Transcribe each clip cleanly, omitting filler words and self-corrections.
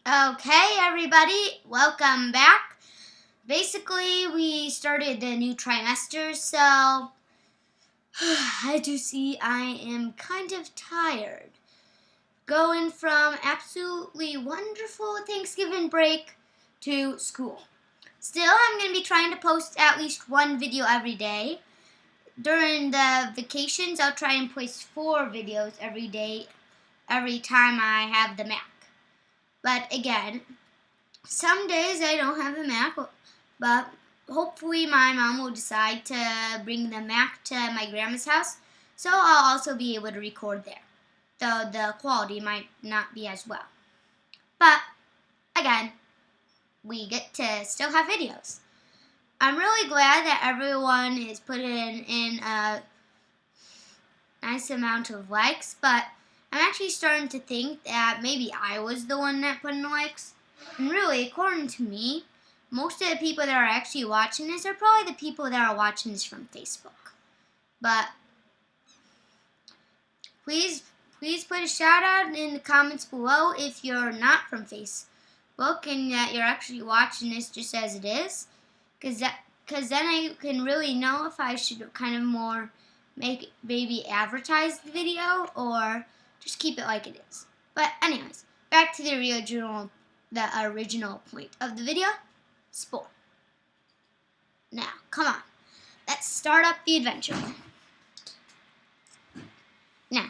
Okay, everybody, welcome back. Basically, we started the new trimester, so as you see, I am kind of tired. Going from absolutely wonderful Thanksgiving break to school. Still, I'm going to be trying to post at least one video every day. During the vacations, I'll try and post 4 videos every day, every time I have the Mac. But again, some days I don't have a Mac, but hopefully my mom will decide to bring the Mac to my grandma's house, so I'll also be able to record there. Though the quality might not be as well. But again, we get to still have videos. I'm really glad that everyone is putting in a nice amount of likes, but I'm actually starting to think that maybe I was the one that put in the likes. And really, according to me, most of the people that are actually watching this are probably the people that are watching this from Facebook. But please put a shout out in the comments below if you're not from Facebook and that you're actually watching this just as it is. Because then I can really know if I should kind of more maybe advertise the video or just keep it like it is. But anyways, back to the original point of the video, sport. Now, come on, let's start up the adventure. Now,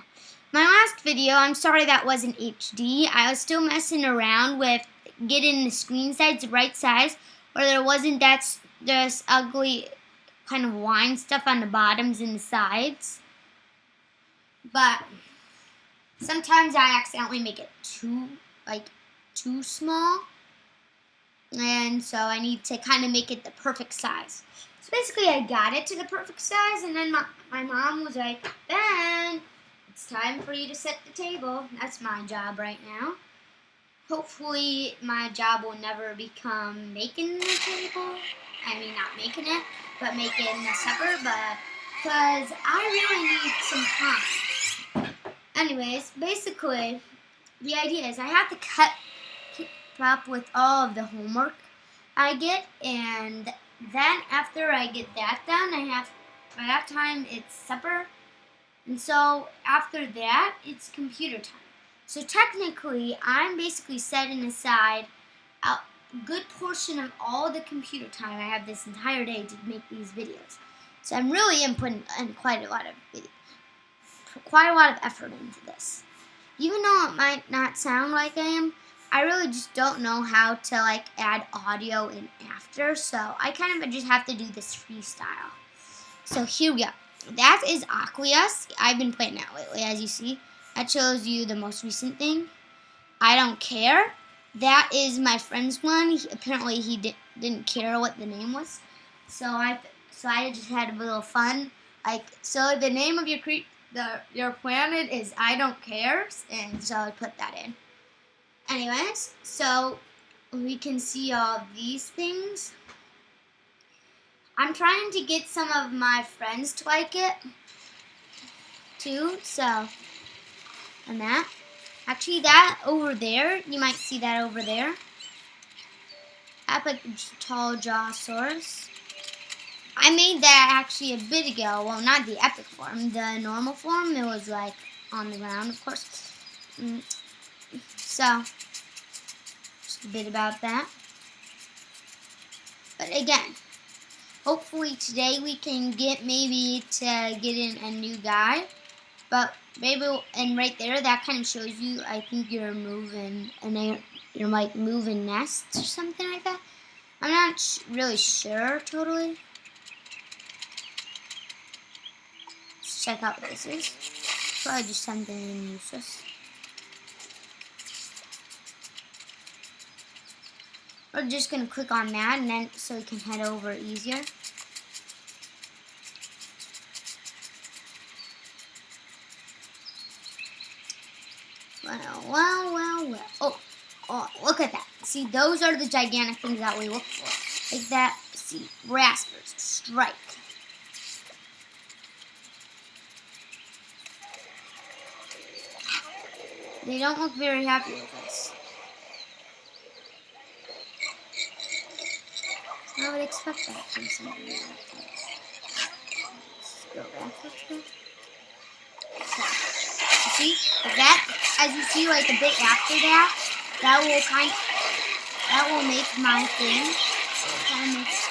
my last video, I'm sorry that wasn't HD. I was still messing around with getting the screen size the right size, where there wasn't that just ugly kind of line stuff on the bottoms and the sides. But sometimes I accidentally make it too small, and so I need to kind of make it the perfect size. So basically I got it to the perfect size, and then my mom was like, Ben, it's time for you to set the table. That's my job right now. Hopefully my job will never become making the table. I mean, not making it, but making the supper, but because I really need some time. Anyways, basically, the idea is I have to keep up with all of the homework I get, and then after I get that done, by that time it's supper, and so after that it's computer time. So technically, I'm basically setting aside a good portion of all the computer time I have this entire day to make these videos. So I'm really putting in quite a lot of effort into this. Even though it might not sound like I am, I really just don't know how to add audio in after, so I kind of just have to do this freestyle. So here we go. That is Aqueous. I've been playing that lately, as you see. That shows you the most recent thing. I Don't Care. That is my friend's one. Apparently he didn't care what the name was, so I just had a little fun. So the name of your planet is I Don't Care, and so I put that in. Anyways, so we can see all these things. I'm trying to get some of my friends to like it too, so, and that. Actually, that over there, you might see that over there. Epic Tall Jawsaurus. I made that actually a bit ago. Well, not the epic form, the normal form. It was on the ground, of course. So, just a bit about that. But again, hopefully today we can get maybe to get in a new guy. But maybe, and right there, that kind of shows you, I think you're moving, and you're moving nests or something like that. I'm not really sure totally. Let's check out what this is. Probably just something useless. We're just going to click on that, and then so we can head over easier. Well. Oh, look at that. See, those are the gigantic things that we look for. Like that, see, Raspers, Strike. They don't look very happy with us. I would expect that from somebody like that. Let's go backwards here. You see, like that, as you see, like a bit after that, that will make my thing. Kind of makes.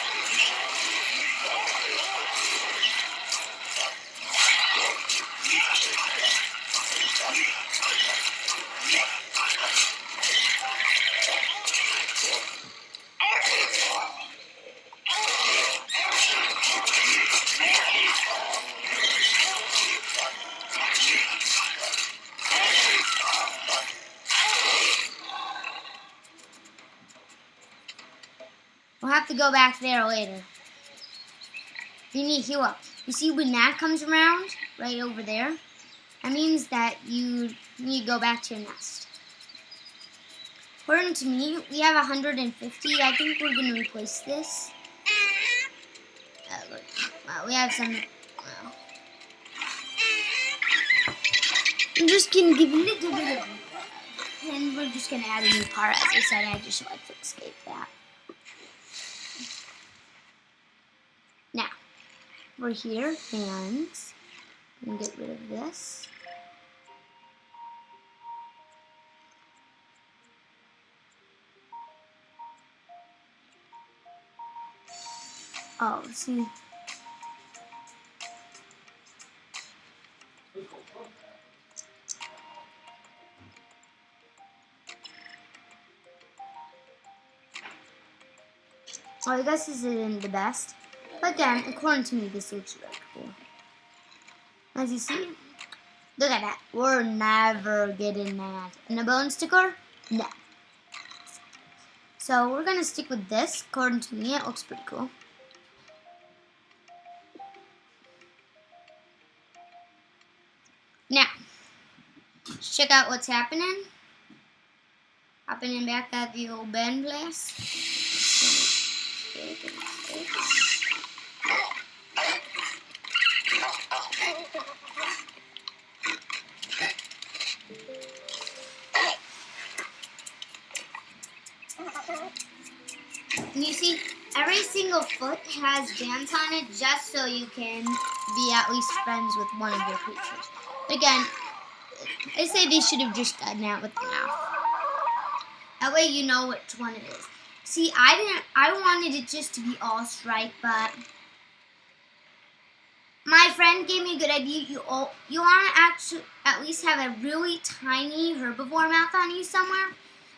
We'll have to go back there later. You need to heal up. You see, when that comes around, right over there, that means that you need to go back to your nest. According to me, we have 150. I think we're going to replace this. Well, we have some. Well, I'm just going to give a little bit of. And we're just going to add a new part. As I said, I just like to escape that. Now, we're here, and we can get rid of this. Oh, see. Well, I guess this isn't the best. But again, according to me, this looks really cool. As you see, look at that. We're never getting that. And a bone sticker? No. So we're going to stick with this. According to me, it looks pretty cool. Now, let's check out what's happening. Happening back at the old Ben place. And you see, every single foot has bands on it just so you can be at least friends with one of your creatures. But again, I say they should have just done that with the mouth. That way you know which one it is. See, I wanted it just to be all striped, but my friend gave me a good idea. You want to actually at least have a really tiny herbivore mouth on you somewhere,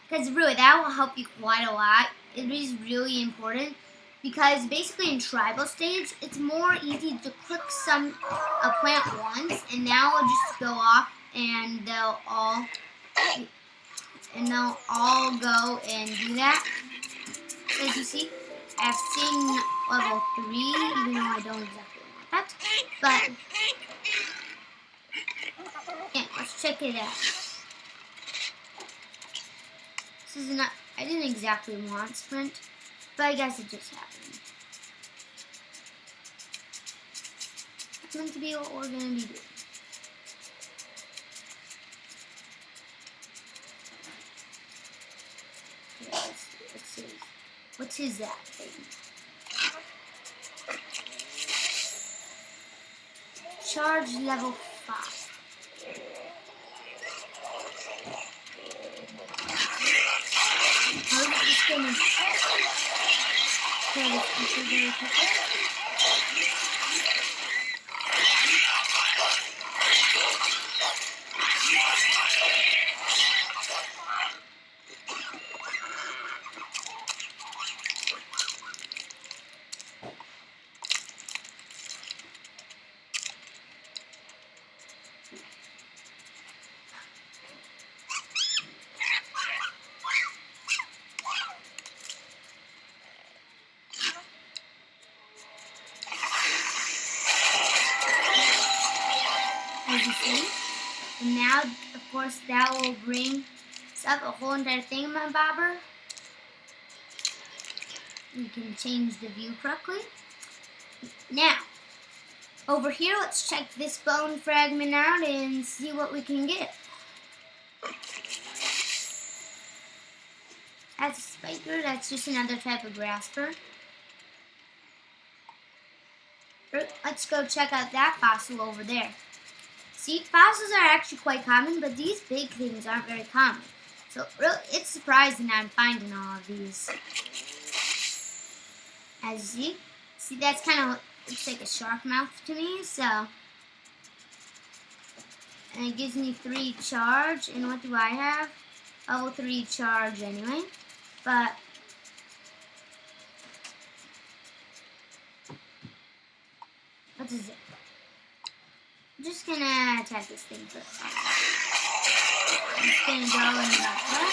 because really that will help you quite a lot. It is really important because basically in tribal stage, it's more easy to click a plant once, and now it'll just go off, and they'll all go and do that. As you see, I have Sing level 3, even though I don't exactly want that. But yeah, let's check it out. This is not. I didn't exactly want sprint, but I guess it just happened. It's meant to be what we're gonna be doing. Okay, let's see. What is that thing? Charge level 5. I'm just gonna try this feature very quickly. As you see, and now, of course, that will bring up a whole entire thingamabobber. We can change the view correctly. Now, over here, let's check this bone fragment out and see what we can get. That's a spiker. That's just another type of grasper. let's go check out that fossil over there. See, fossils are actually quite common, but these big things aren't very common. So really, it's surprising that I'm finding all of these. As you see, that's kind of looks like a shark mouth to me. So, and it gives me 3 charge. And what do I have? Level 3 charge anyway. But what is it? I'm just gonna attack this thing first. I'm just gonna go in that way.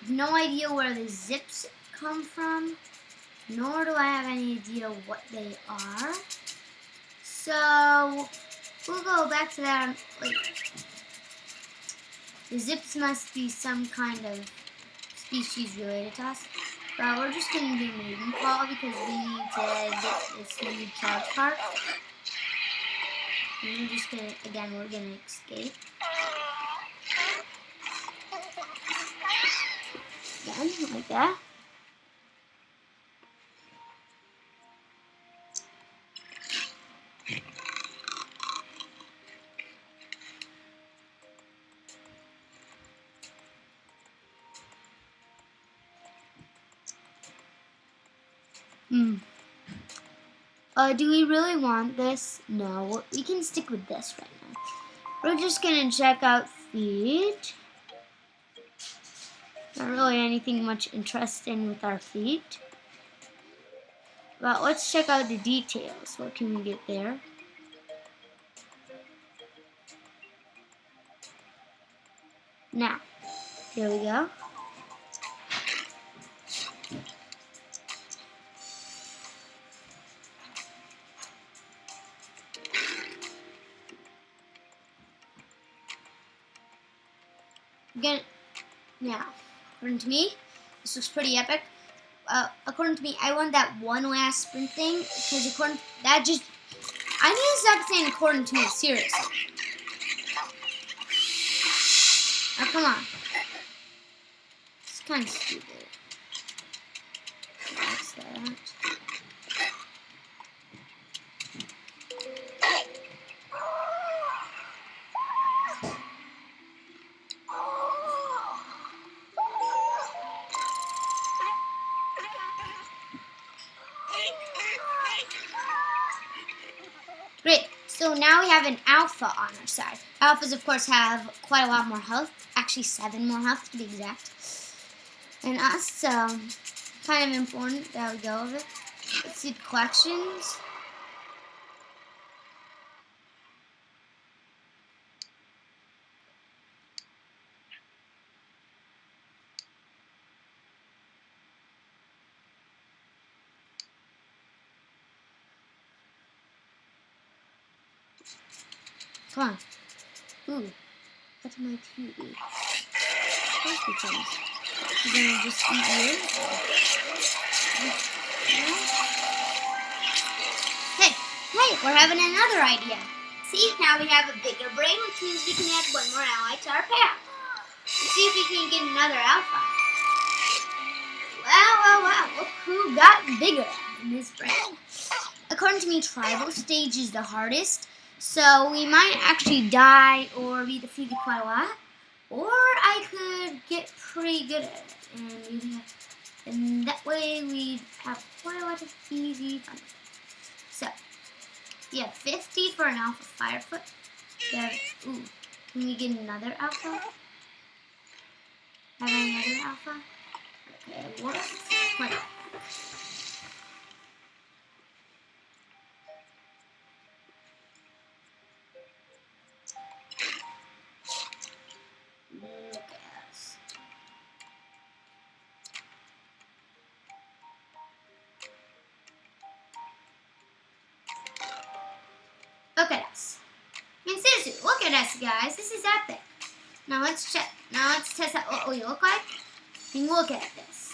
No idea where the zips come from, nor do I have any idea what they are. So we'll go back to that later. The zips must be some kind of species related to us. But we're just going to do Maiden Call because we need to get this new charge part. And we're just going to, again, we're going to escape. Again, like that. Do we really want this? No, we can stick with this right now. We're just gonna check out feet. Not really anything much interesting with our feet. But let's check out the details. What can we get there? Now, here we go. Again, now, according to me, this looks pretty epic. According to me, I want that one last sprint thing because according to that just, I need to stop saying according to me, seriously. Oh, come on. It's kind of stupid. What's that? Great, so now we have an alpha on our side. Alphas, of course, have quite a lot more health. Actually, 7 more health to be exact. And us, so kind of important that we go over it. Let's see the collections. Come on. Ooh, that's my TV. Those things. We're gonna just eat you. Hey, we're having another idea. See, now we have a bigger brain, which means we can add one more ally to our pack. Let's see if we can get another alpha. Wow, look who got bigger in this brain. According to me, tribal stage is the hardest. So we might actually die or be defeated quite a lot. Or I could get pretty good at it. And that way we'd have quite a lot of easy fun. So, we have 50 for an alpha firefoot. Ooh, can we get another alpha? Have another alpha? Okay, what? Look at us. I mean, seriously, look at us, guys. This is epic. Now let's check. Now let's test out what we look like. And look at this.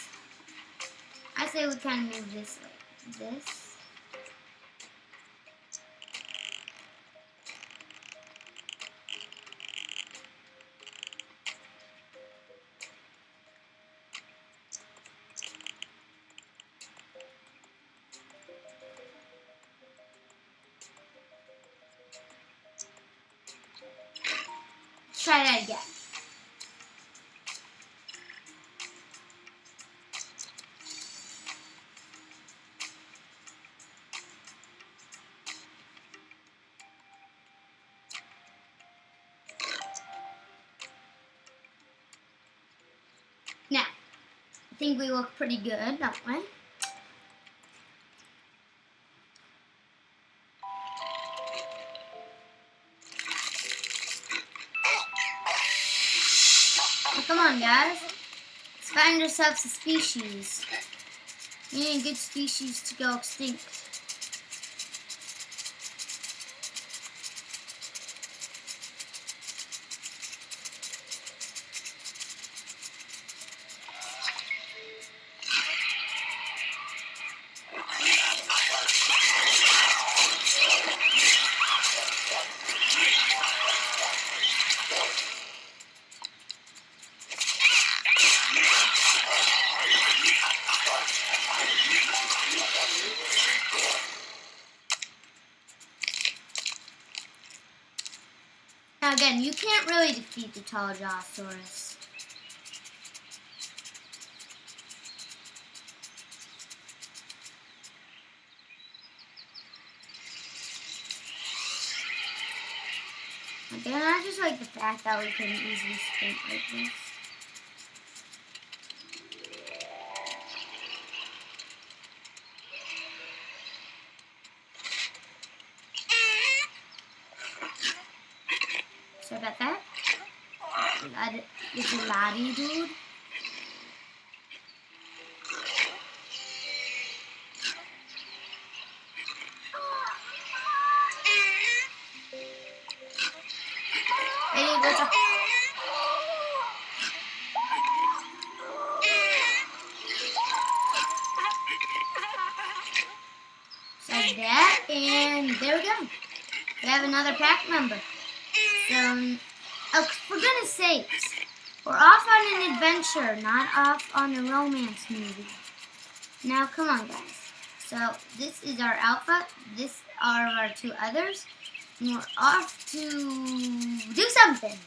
I say we kind of move this like this. try that again. Now, I think we look pretty good, don't we? Now, come on, guys. Let's find ourselves a species. We need a good species to go extinct. Now again, you can't really defeat the Talojasaurus. Again, I just like the fact that we can easily sprint like this. Sorry about that. It's a laddie, dude. Like that, and there we go. We have another pack member. So, oh, for goodness sakes, we're off on an adventure, not off on a romance movie. Now, come on, guys. So, this is our alpha. This are our two others. And we're off to do something.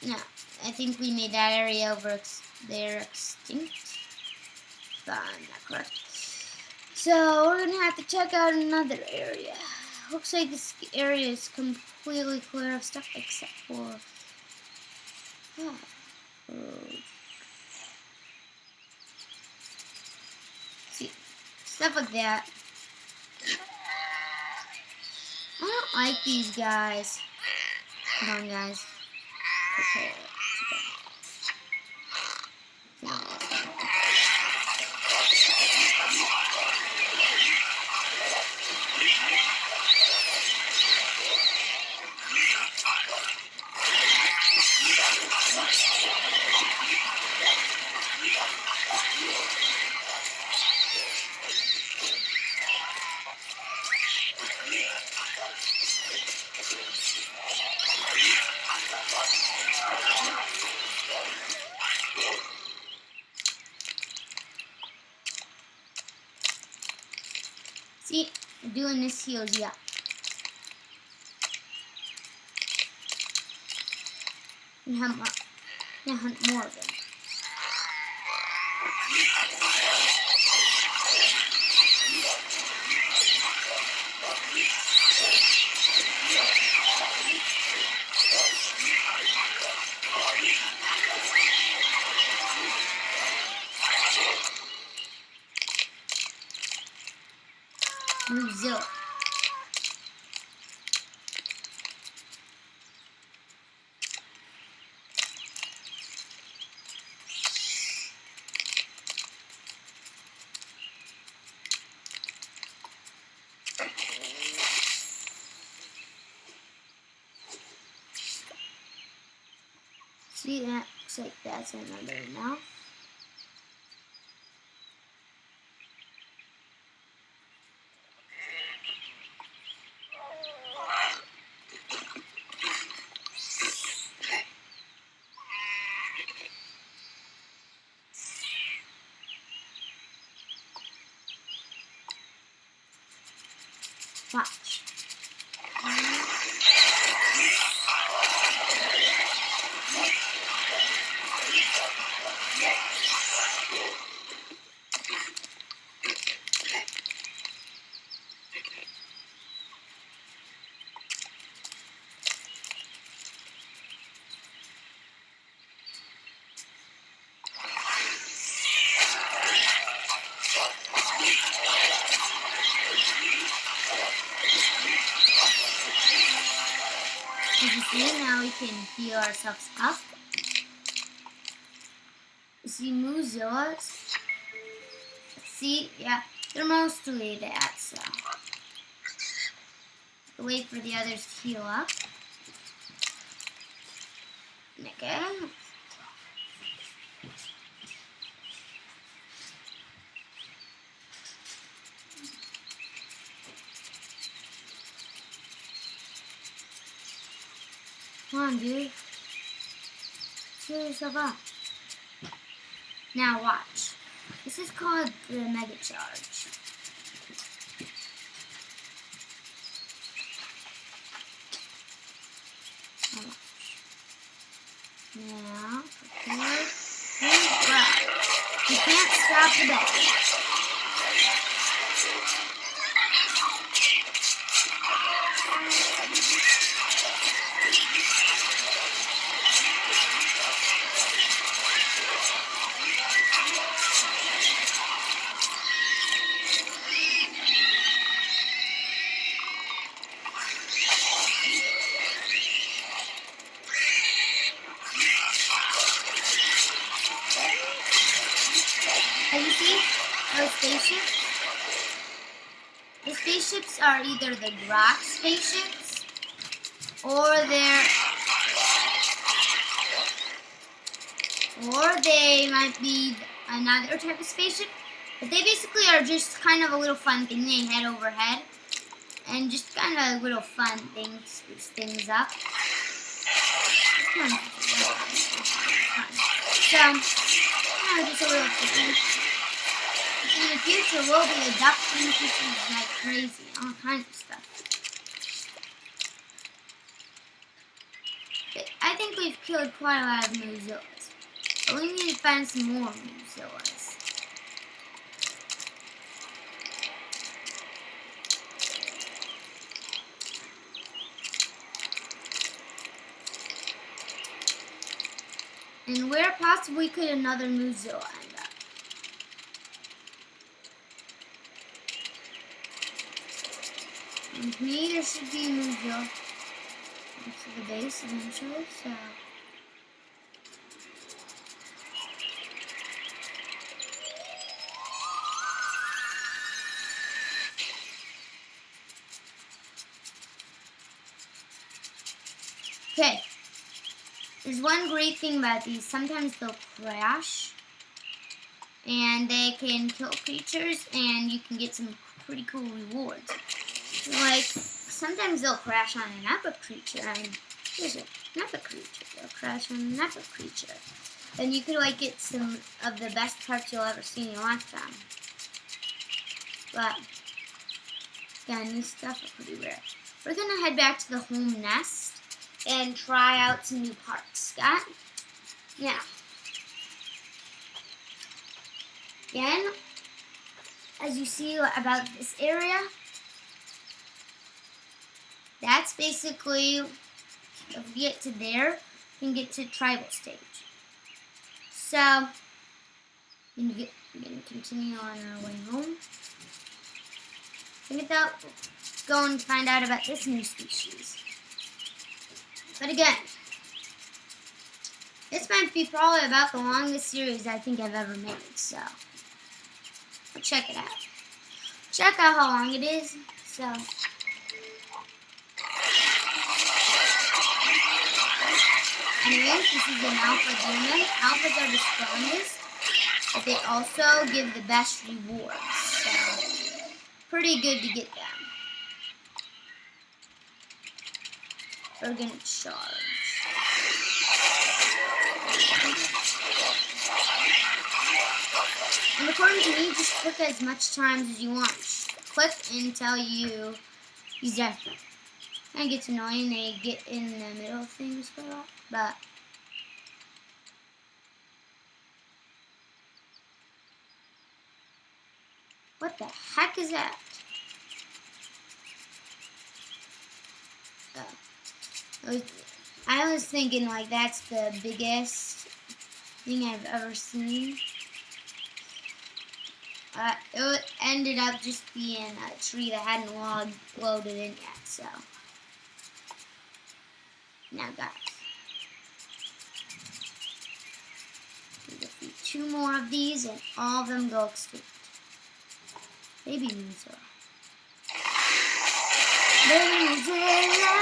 No, I think we made that area over there extinct. If I'm not correct. So, we're going to have to check out another area. Looks like this area is completely clear of stuff except for... See, stuff like that. I don't like these guys. Come on, guys. Prepare. See, doing this heals you up. And hunt more of them. Brazil. See, that looks like that's another mouth. Watch. see, now we can heal ourselves up. You see Moozillas. See, yeah, they're mostly that, so. Wait for the others to heal up. Okay. Come on, dude. Cheer yourself up. Now watch. This is called the Mega Charge. Now, prepare and grab. You can't stop the ball. As you see, those spaceships? The spaceships are either the Grok spaceships, or they might be another type of spaceship. But they basically are just kind of a little fun thing. They head overhead, and just kind of a little fun thing to spruce things up. So, just a little thing. In the future, we'll be adopting creatures like crazy, all kinds of stuff. But I think we've killed quite a lot of Moozillas, but we need to find some more Moozillas. And where possibly could another Moozilla end up? With me, there should be a Moozilla next to the base eventually, so. Okay. There's one great thing about these. Sometimes they'll crash, and they can kill creatures, and you can get some pretty cool rewards. Like, sometimes they'll crash on an epic creature, and here's an epic creature. They'll crash on an epic creature. And you could, like, get some of the best parts you'll ever see in your lifetime. But, again, these stuff are pretty rare. We're gonna head back to the home nest and try out some new parts, Scott. Now, again, as you see about this area, that's basically, if we get to there, we can get to tribal stage. So, we're going to continue on our way home. Let's go and find out about this new species. But again, this might be probably about the longest series I think I've ever made, so check it out. Check out how long it is, so. Anyways, this is an alpha demon. Alphas are the strongest, but they also give the best rewards, so pretty good to get them. We're gonna charge. And according to me, just click as much times as you want. Click until you use death. Kind of gets annoying. They get in the middle of things quite a lot, but what the heck is that? I was thinking like that's the biggest thing I've ever seen. It ended up just being a tree that hadn't loaded in yet, so. Now, guys, we defeat 2 more of these, and all of them go extinct. Baby Muzilla. Baby Muzilla.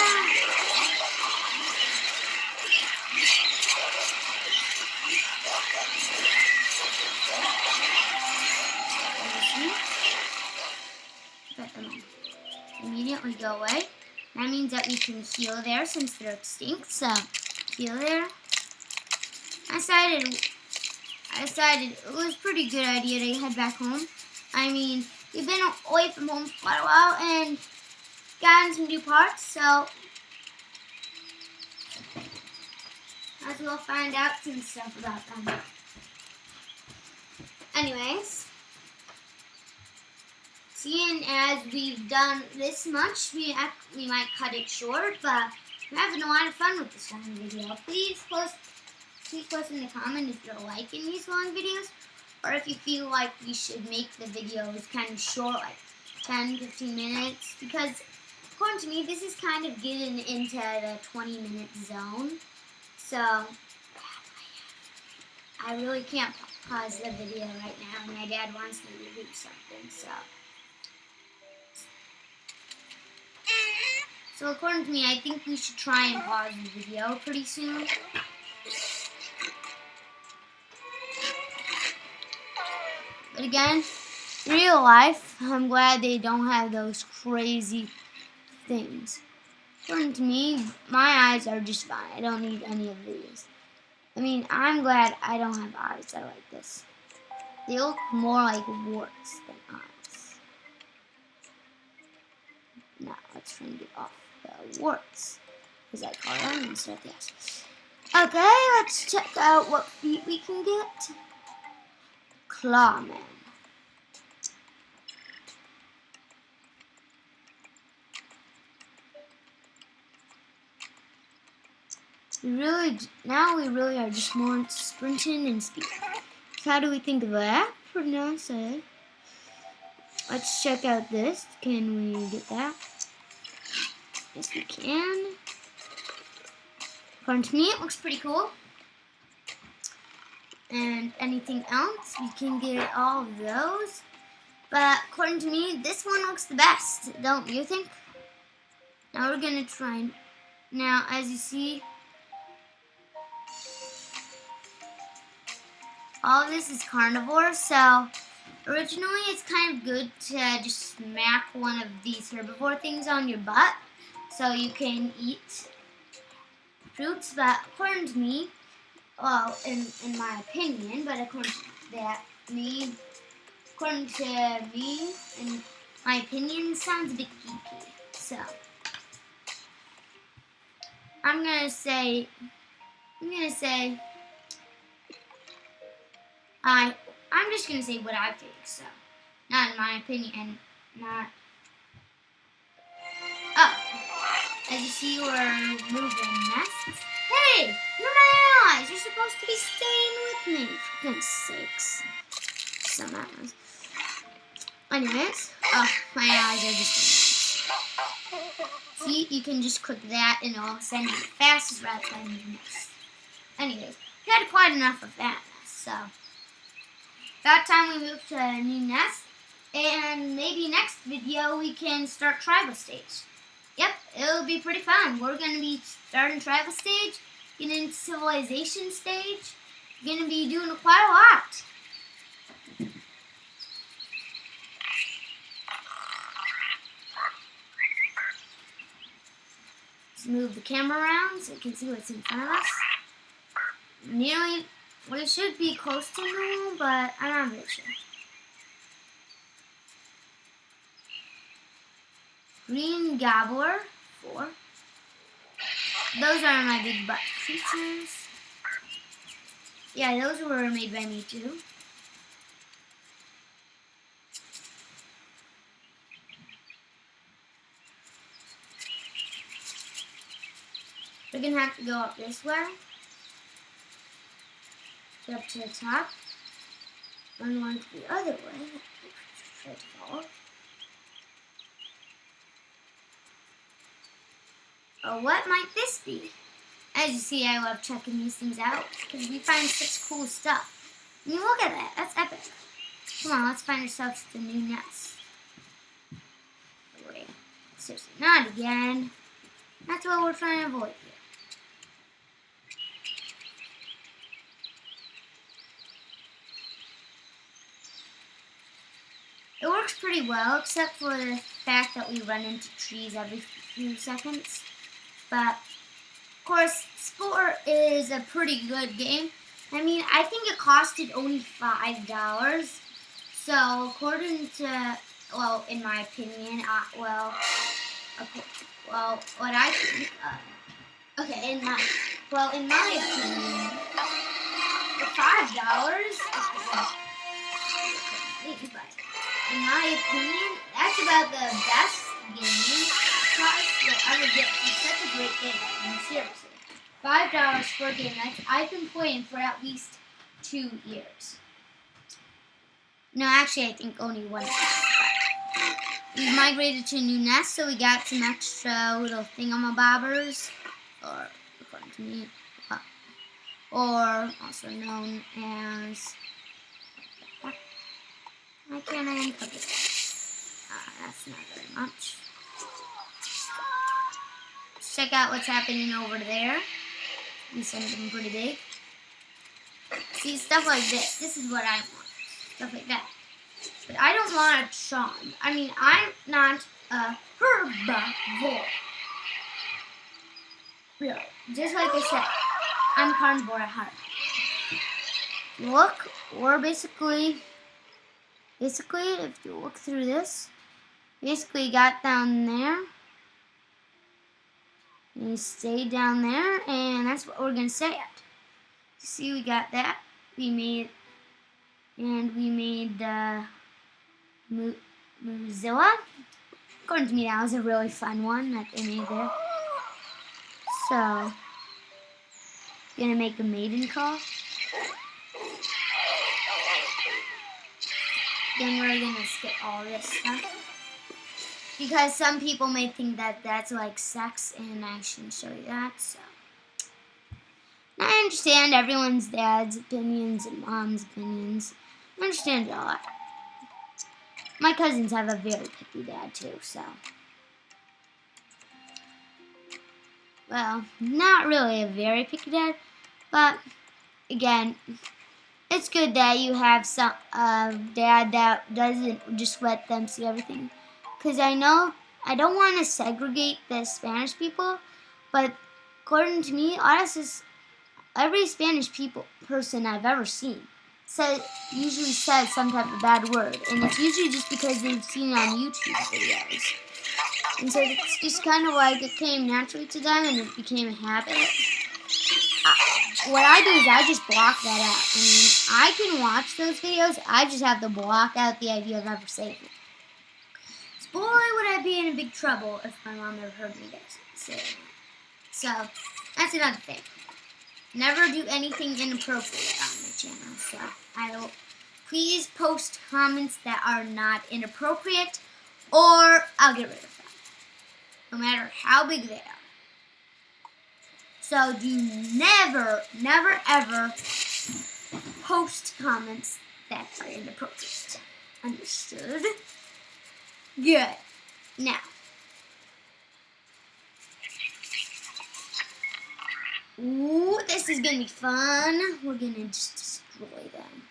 Let them immediately go away. That means that we can heal there since they're extinct. So, heal there. I decided it was a pretty good idea to head back home. I mean, we've been away from home for quite a while and gotten some new parts, so might as well find out some stuff about them. Anyways, seeing as we've done this much, we might cut it short, but we're having a lot of fun with this long video. Please post in the comments if you're liking these long videos, or if you feel like we should make the videos kind of short, like 10-15 minutes, because according to me, this is kind of getting into the 20-minute zone. So, I really can't pause the video right now. My dad wants me to do something, so according to me, I think we should try and pause the video pretty soon. But again, real life, I'm glad they don't have those crazy things. According to me, my eyes are just fine. I don't need any of these. I mean, I'm glad I don't have eyes that are like this. They look more like warts than eyes. Now, let's try and get off the warts, as I call them, instead of the eyes. Okay, let's check out what feet we can get. Clawman. Now we really are just more sprinting and speed. So how do we think of that? Pretty nice, eh? Let's check out this. Can we get that? Yes, we can. According to me, it looks pretty cool. And anything else, we can get all of those. But according to me, this one looks the best, don't you think? Now we're gonna try. Now, as you see, all of this is carnivore, so originally it's kind of good to just smack one of these herbivore things on your butt so you can eat fruits. But according to me, well, in my opinion, but according to me, in my opinion, sounds a bit geeky. So I'm just gonna say what I think. So, not in my opinion, not. Oh, as you see, we're moving nests. Hey, you're my allies. You're supposed to be staying with me. For goodness sakes. Some allies. Anyways, my eyes are just. See, you can just click that and it'll send you the fastest route to the nest. Anyways, we had quite enough of that nest, so about time we move to a new nest. And maybe next video we can start tribal stage. Yep, it'll be pretty fun. We're going to be starting tribal stage, getting into civilization stage. We're going to be doing quite a lot. Let's move the camera around so you can see what's in front of us. Nearly, well, it should be close to normal, but I'm not really sure. Green Gobbler, 4. Those are my big butt creatures. Yeah, those were made by me too. We're gonna have to go up this way. Get up to the top. And one the other way. Try to follow. Oh, what might this be? As you see, I love checking these things out because we find such cool stuff. I mean, look at that. That's epic. Come on, let's find ourselves the new nest. Wait, seriously, not again. That's what we're trying to avoid here. It works pretty well, except for the fact that we run into trees every few seconds. But, of course, Spore is a pretty good game. I mean, I think it costed only $5. So, according to, well, in my opinion, okay, well, what I think, okay, in my opinion, for $5, but in my opinion, that's about the best game price you'll ever get for such a great game. I mean, seriously. $5 for a game that I've been playing for at least 2 years. No, actually, I think only 1 year. We migrated to a new nest, so we got some extra little thingamabobbers, or according to me, or also known as. Why can't I uncover it? That's not very much. Let's check out what's happening over there. We send them pretty big. See, stuff like this. This is what I want. Stuff like that. But I don't want a charm. I mean, I'm not a herbivore. Really. Just like I said, I'm carnivore at heart. Look, we're basically, if you look through this, basically got down there. And you stay down there, and that's what we're going to stay at. See, we got that. We made Mozilla. According to me, that was a really fun one that they made there. So, gonna make a maiden call. Then we're gonna skip all this stuff. Because some people may think that that's like sex, and I shouldn't show you that, so. I understand everyone's dad's opinions and mom's opinions. I understand it all. My cousins have a very picky dad too, so. Well, not really a very picky dad, but again, it's good that you have some dad that doesn't just let them see everything. Because I know I don't want to segregate the Spanish people, but according to me, every Spanish person I've ever seen usually says some type of bad word, and it's usually just because they've seen it on YouTube videos. And so it's just kind of like it came naturally to them, and it became a habit. What I do is I just block that out. I mean, I can watch those videos, I just have to block out the idea of ever saying it. So boy, would I be in big trouble if my mom ever heard me say it. So, that's another thing. Never do anything inappropriate on my channel, so I will please post comments that are not inappropriate, or I'll get rid of them, no matter how big they are. So do never, ever post comments that are inappropriate. Understood? Good. Now, ooh, this is gonna be fun. We're gonna just destroy them.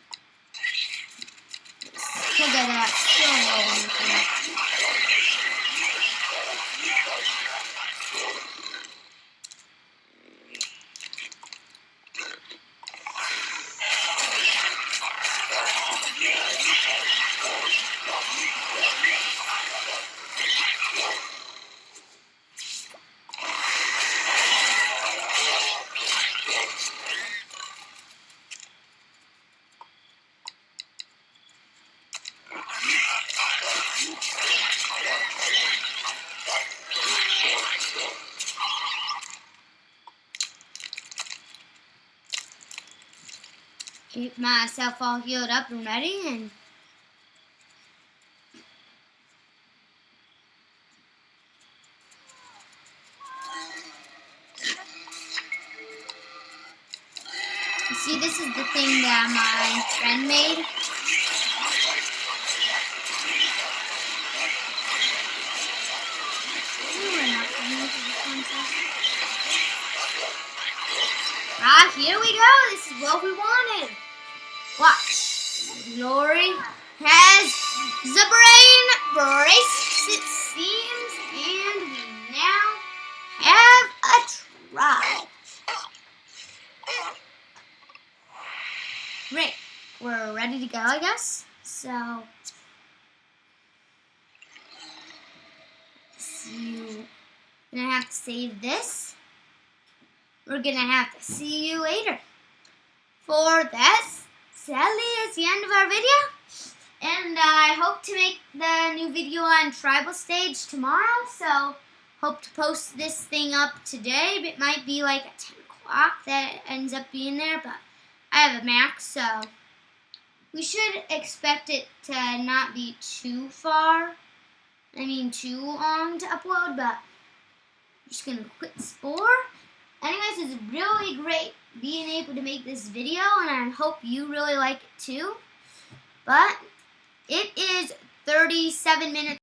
Look at that. So keep myself all healed up and ready, and See, this is the thing that my friend made. Ah, here we go. This is what we wanted. Watch. Glory has the brain braced, it seems, and we now have a try. Great. We're ready to go, I guess. So, you're gonna have to save this. We're gonna have to see you later. For this, sadly, it's the end of our video. And I hope to make the new video on Tribal Stage tomorrow. So, hope to post this thing up today. It might be like at 10 o'clock that it ends up being there, but I have a Mac, so we should expect it to not be too long to upload, but I'm just gonna quit Spore. Anyways, it's really great being able to make this video, and I hope you really like it too. But it is 37 minutes.